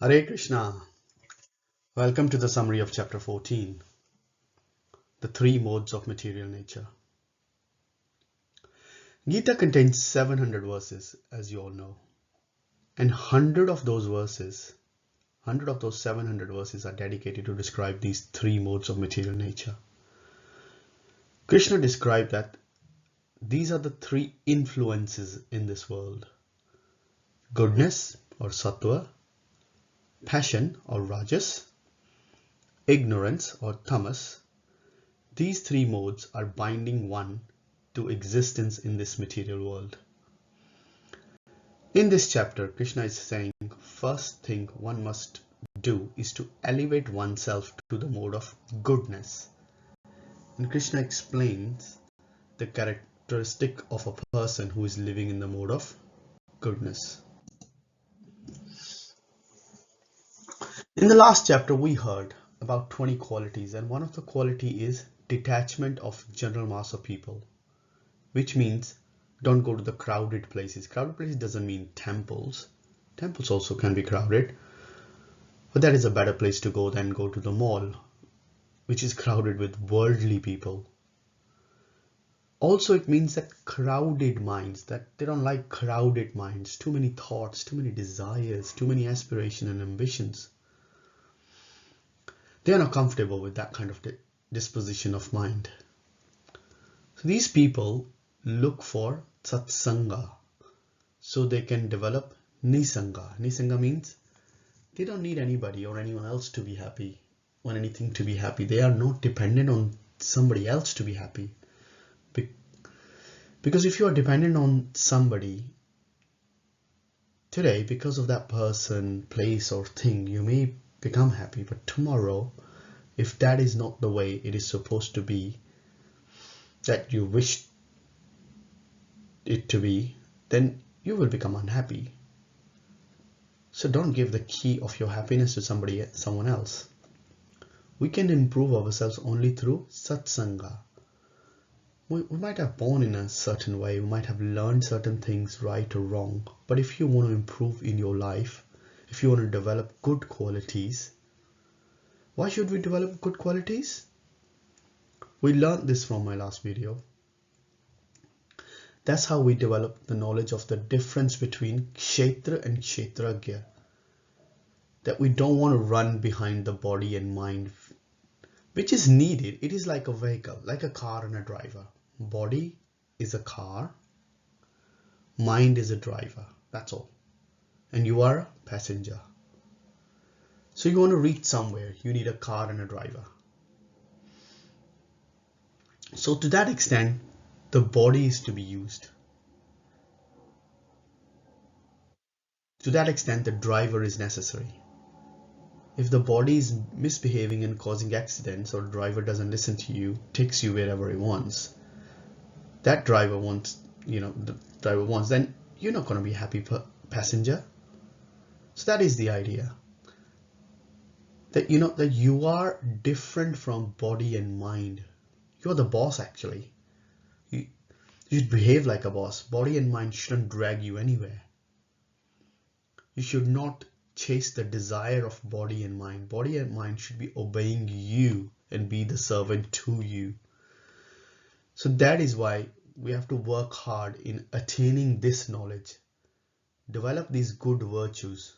Hare Krishna. Welcome to the summary of chapter 14, the three modes of material nature. Gita contains 700 verses, as you all know, and 100 of those 700 verses are dedicated to describe these three modes of material nature. Krishna described that these are the three influences in this world: goodness or sattva, passion or rajas, ignorance or tamas. These three modes are binding one to existence in this material world. In this chapter, Krishna is saying first thing one must do is to elevate oneself to the mode of goodness. And Krishna explains the characteristic of a person who is living in the mode of goodness. In the last chapter, we heard about 20 qualities, and one of the quality is detachment of general mass of people, which means don't go to the crowded places. Crowded places doesn't mean temples. Temples also can be crowded, but that is a better place to go than go to the mall, which is crowded with worldly people. Also, it means that crowded minds, that they don't like crowded minds, too many thoughts, too many desires, too many aspirations and ambitions. They are not comfortable with that kind of disposition of mind. So these people look for satsanga so they can develop nisanga. Nisanga means they don't need anybody or anyone else to be happy or anything to be happy. They are not dependent on somebody else to be happy. Because if you are dependent on somebody today, because of that person, place or thing, you may become happy, but tomorrow, if that is not the way it is supposed to be, that you wish it to be, then you will become unhappy. So don't give the key of your happiness to someone else. We can improve ourselves only through satsanga. We might have born in a certain way, we might have learned certain things right or wrong, but if you want to improve in your life, if you want to develop good qualities, why should we develop good qualities? We learned this from my last video. That's how we develop the knowledge of the difference between kshetra and kshetragya. That we don't want to run behind the body and mind, which is needed. It is like a vehicle, like a car and a driver. Body is a car, mind is a driver, that's all. And you are a passenger. So you want to reach somewhere, you need a car and a driver. So to that extent, the body is to be used. To that extent, the driver is necessary. If the body is misbehaving and causing accidents, or the driver doesn't listen to you, takes you wherever he wants, that driver wants, then you're not going to be a happy passenger. So that is the idea. That that you are different from body and mind. You're the boss actually. You should behave like a boss. Body and mind shouldn't drag you anywhere. You should not chase the desire of body and mind. Body and mind should be obeying you and be the servant to you. So that is why we have to work hard in attaining this knowledge. Develop these good virtues.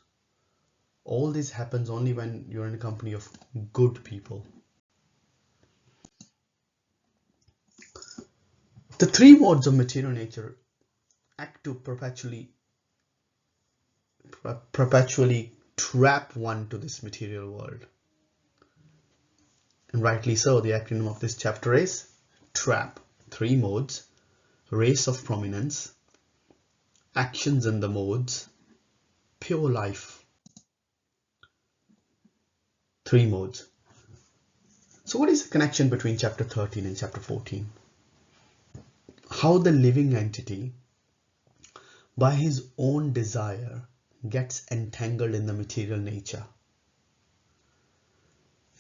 All this happens only when you're in a company of good people. The three modes of material nature act to perpetually trap one to this material world. And rightly so, the acronym of this chapter is trap. Three modes: race of prominence, actions in the modes, pure life. Three modes. So what is the connection between chapter 13 and chapter 14? How the living entity, by his own desire, gets entangled in the material nature.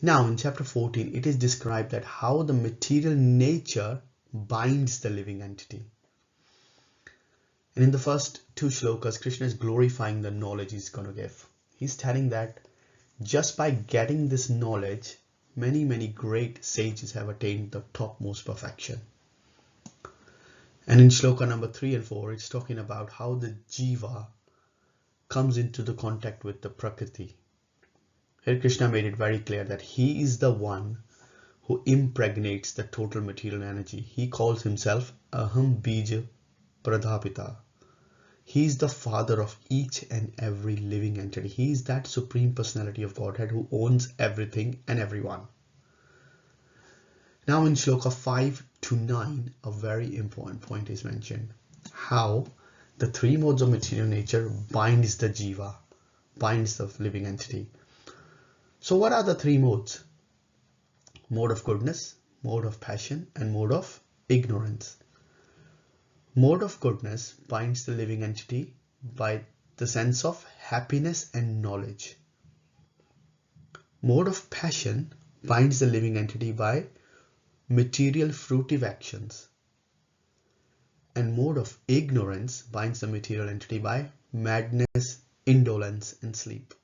Now in chapter 14, it is described that how the material nature binds the living entity. And in the first two shlokas, Krishna is glorifying the knowledge he's going to give. He's telling that just by getting this knowledge, many great sages have attained the topmost perfection. And in shloka number 3 and 4, it's talking about how the jiva comes into the contact with the prakriti. Here Krishna made it very clear that he is the one who impregnates the total material energy. He calls himself Aham Bija Pradhapita. He is the father of each and every living entity. He is that supreme personality of Godhead who owns everything and everyone. Now in shloka 5 to 9, a very important point is mentioned. How the three modes of material nature binds the jiva, binds the living entity. So what are the three modes? Mode of goodness, mode of passion, and mode of ignorance. Mode of goodness binds the living entity by the sense of happiness and knowledge. Mode of passion binds the living entity by material fruitive actions. And mode of ignorance binds the material entity by madness, indolence, and sleep.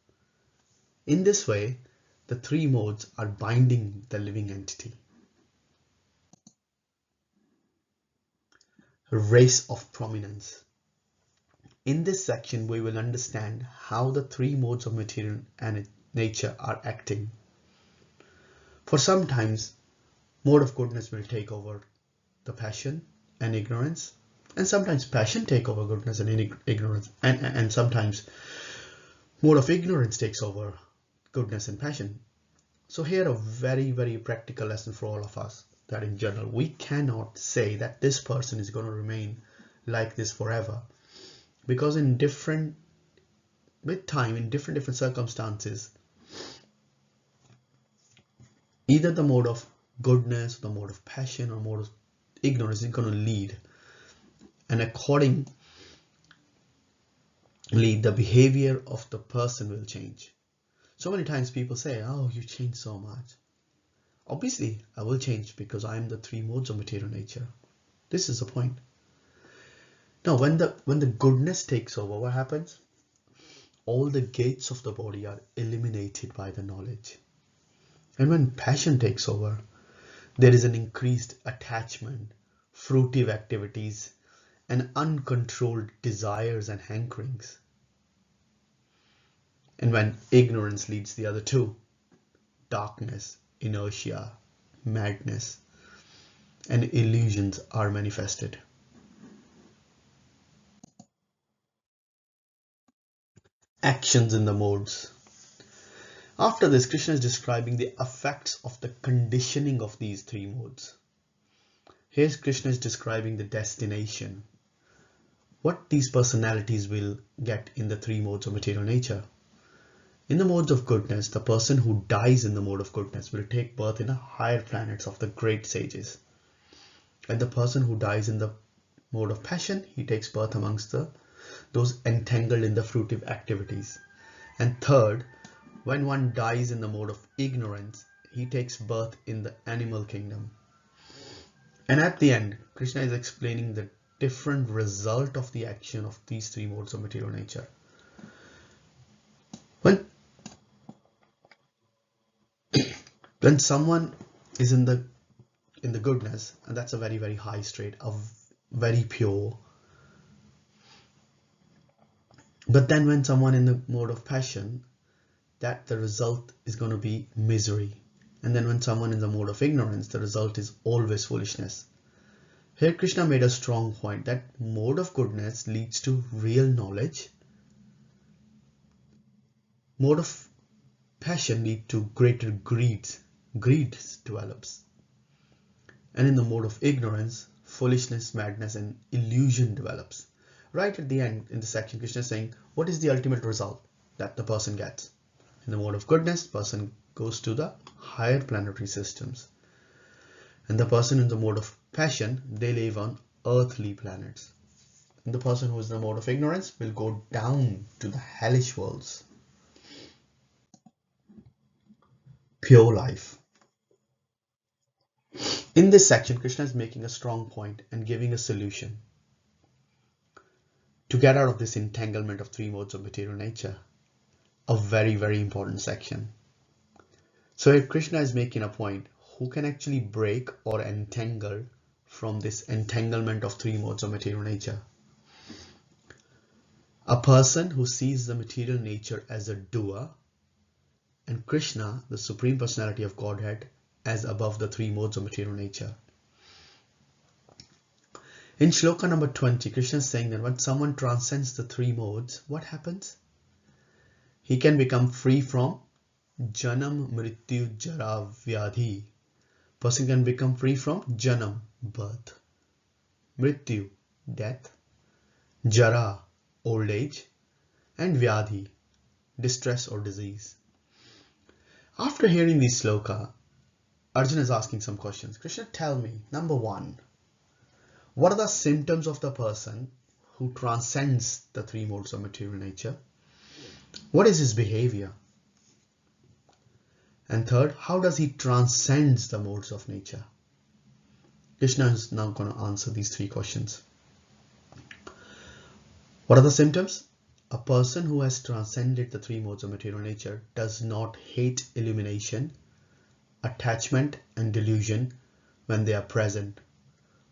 In this way, the three modes are binding the living entity. Race of prominence. In this section, we will understand how the three modes of material and nature are acting. For sometimes, mode of goodness will take over the passion and ignorance, and sometimes passion take over goodness and ignorance, and sometimes mode of ignorance takes over goodness and passion. So here a very practical lesson for all of us, that in general we cannot say that this person is going to remain like this forever, because in different circumstances, either the mode of goodness, the mode of passion, or mode of ignorance is going to lead, and accordingly the behavior of the person will change. So many times people say, oh, you changed so much. Obviously, I will change because I am the three modes of material nature. This is the point. Now, when the goodness takes over, what happens? All the gates of the body are eliminated by the knowledge. And when passion takes over, there is an increased attachment, fruitive activities, and uncontrolled desires and hankerings. And when ignorance leads the other two, darkness, inertia, madness, and illusions are manifested. Actions in the modes. After this, Krishna is describing the effects of the conditioning of these three modes. Here Krishna is describing the destination, what these personalities will get in the three modes of material nature. In the modes of goodness, the person who dies in the mode of goodness will take birth in the higher planets of the great sages. And the person who dies in the mode of passion, he takes birth amongst those entangled in the fruitive activities. And third, when one dies in the mode of ignorance, he takes birth in the animal kingdom. And at the end, Krishna is explaining the different result of the action of these three modes of material nature. When someone is in the goodness, and that's a very high state, of very pure. But then when someone in the mode of passion, that the result is going to be misery. And then when someone in the mode of ignorance, the result is always foolishness. Here Krishna made a strong point that mode of goodness leads to real knowledge. Mode of passion leads to greater greed develops. And in the mode of ignorance, foolishness, madness, and illusion develops. Right at the end in the section, Krishna is saying, what is the ultimate result that the person gets? In the mode of goodness, the person goes to the higher planetary systems. And the person in the mode of passion, they live on earthly planets. And the person who is in the mode of ignorance will go down to the hellish worlds. Pure life. In this section, Krishna is making a strong point and giving a solution to get out of this entanglement of three modes of material nature. a very, very important section. So here Krishna is making a point, who can actually break or entangle from this entanglement of three modes of material nature? A person who sees the material nature as a doer, and Krishna, the Supreme Personality of Godhead, as above the three modes of material nature. In shloka number 20, Krishna is saying that when someone transcends the three modes, what happens? He can become free from Janam, Mrityu, Jara, Vyadhi. Person can become free from Janam, birth, Mrityu, death, Jara, old age, and Vyadhi, distress or disease. After hearing these sloka, Arjuna is asking some questions. Krishna, tell me, number one, what are the symptoms of the person who transcends the three modes of material nature? What is his behavior? And third, how does he transcend the modes of nature? Krishna is now going to answer these three questions. What are the symptoms? A person who has transcended the three modes of material nature does not hate illumination, attachment, and delusion when they are present,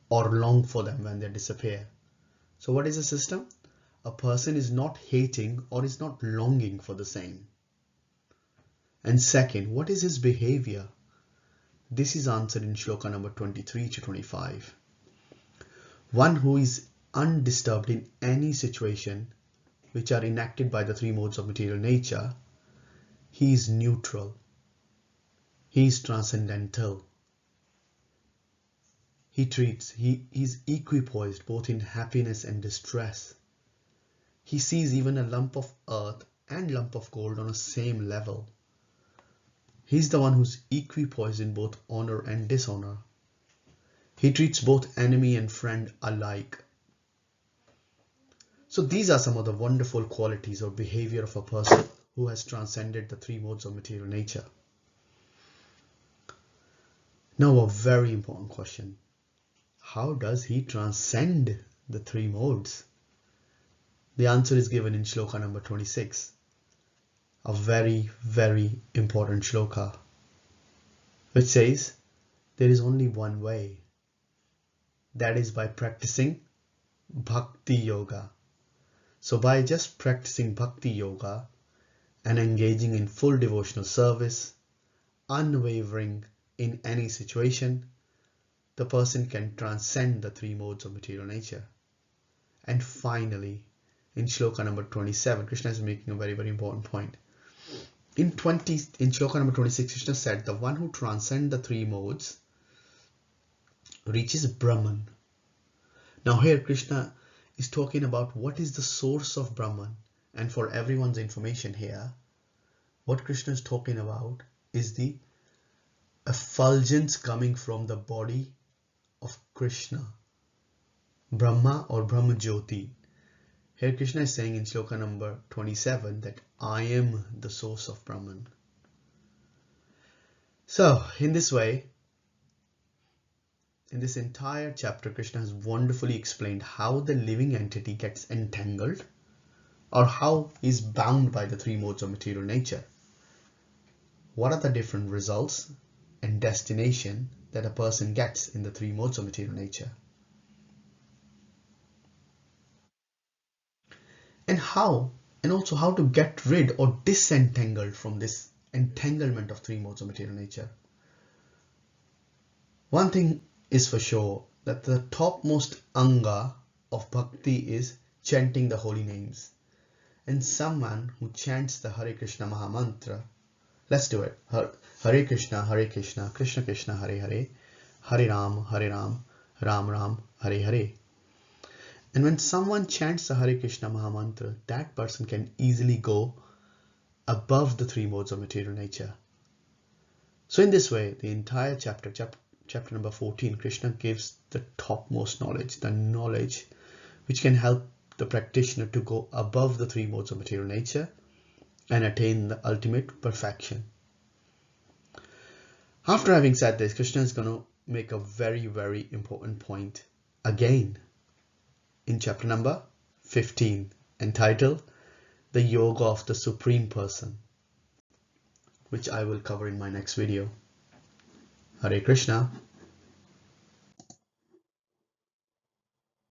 or long for them when they disappear. So what is the system? A person is not hating or is not longing for the same. And second, what is his behavior? This is answered in shloka number 23 to 25. One who is undisturbed in any situation which are enacted by the three modes of material nature, he is neutral. He is transcendental. He is equipoised both in happiness and distress. He sees even a lump of earth and lump of gold on the same level. He's the one who's equipoised in both honor and dishonor. He treats both enemy and friend alike. So these are some of the wonderful qualities or behavior of a person who has transcended the three modes of material nature. Now a very important question. How does he transcend the three modes? The answer is given in shloka number 26. A very, very important shloka, which says there is only one way. That is by practicing bhakti yoga. So by just practicing bhakti yoga and engaging in full devotional service, unwavering in any situation, the person can transcend the three modes of material nature. And finally, in shloka number 27, Krishna is making a very, very important point. In shloka number 26, Krishna said, the one who transcends the three modes reaches Brahman. Now here Krishna is talking about what is the source of Brahman. And for everyone's information here, what Krishna is talking about is the effulgence coming from the body of Krishna, Brahma or Brahma Jyoti. Here Krishna is saying in shloka number 27 that I am the source of Brahman. So in this way, in this entire chapter, Krishna has wonderfully explained how the living entity gets entangled or how he is bound by the three modes of material nature. What are the different results and destination that a person gets in the three modes of material nature? And also how to get rid or disentangle from this entanglement of three modes of material nature. One thing is for sure, that the topmost anga of bhakti is chanting the holy names. And someone who chants the Hare Krishna Maha Mantra, let's do it. Hare Krishna, Krishna Krishna, Hare Hare, Hare Ram, Ram Ram, Hare Hare. And when someone chants the Hare Krishna Maha Mantra, that person can easily go above the three modes of material nature. So in this way, the entire chapter number 14, Krishna gives the topmost knowledge, the knowledge which can help the practitioner to go above the three modes of material nature and attain the ultimate perfection. After having said this, Krishna is going to make a very, very important point again in chapter number 15, entitled the yoga of the Supreme Person, which I will cover in my next video. Hare Krishna.